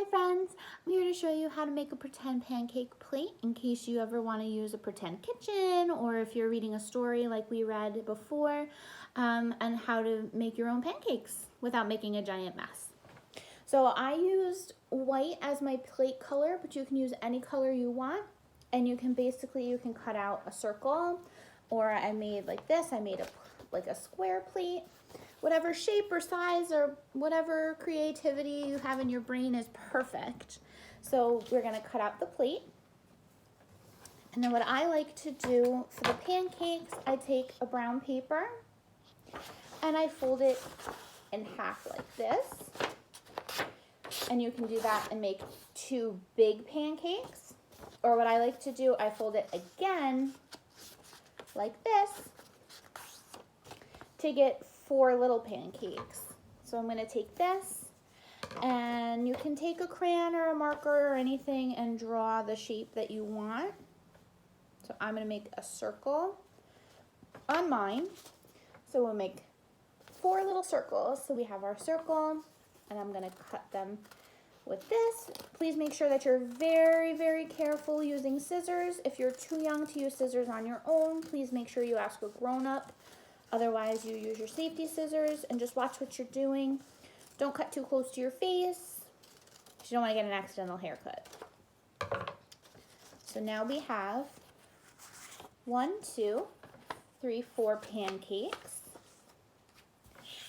Hi friends, I'm here to show you how to make a pretend pancake plate in case you ever want to use a pretend kitchen or if you're reading a story like we read before, and how to make your own pancakes without making a giant mess. So I used white as my plate color, but you can use any color you want, and you can cut out a circle, or I made like this, I made like a square plate. Whatever shape or size or whatever creativity you have in your brain is perfect. So we're gonna cut out the plate. And then what I like to do for the pancakes, I take a brown paper and I fold it in half like this. And you can do that and make 2 big pancakes. Or what I like to do, I fold it again like this to get 4 little pancakes. So I'm going to take this, and you can take a crayon or a marker or anything and draw the shape that you want. So I'm going to make a circle on mine. So we'll make 4 little circles. So we have our circle, and I'm going to cut them with this. Please make sure that you're very, very careful using scissors. If you're too young to use scissors on your own, please make sure you ask a grown-up. Otherwise, you use your safety scissors and just watch what you're doing. Don't cut too close to your face because you don't want to get an accidental haircut. So now we have 1, 2, 3, 4 pancakes.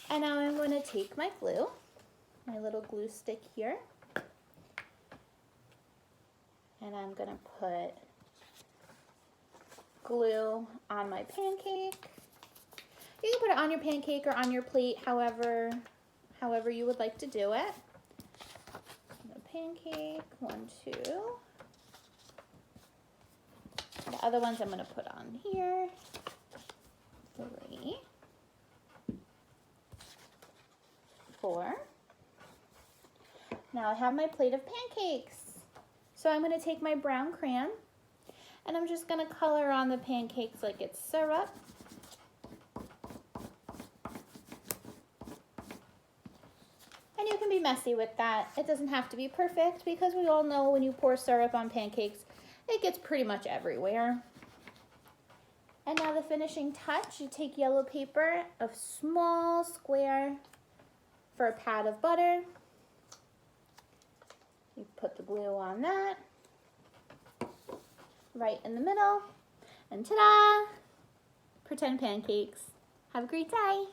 And now I'm going to take my glue, my little glue stick here, and I'm going to put glue on my pancake. You can put it on your pancake or on your plate, however you would like to do it. The pancake, 1, 2. The other ones I'm going to put on here. 3, 4. Now I have my plate of pancakes. So I'm going to take my brown crayon and I'm just going to color on the pancakes like it's syrup. And you can be messy with that. It doesn't have to be perfect because we all know when you pour syrup on pancakes, it gets pretty much everywhere. And now the finishing touch, you take yellow paper, a small square for a pat of butter. You put the glue on that, right in the middle, and ta-da! Pretend pancakes. Have a great day.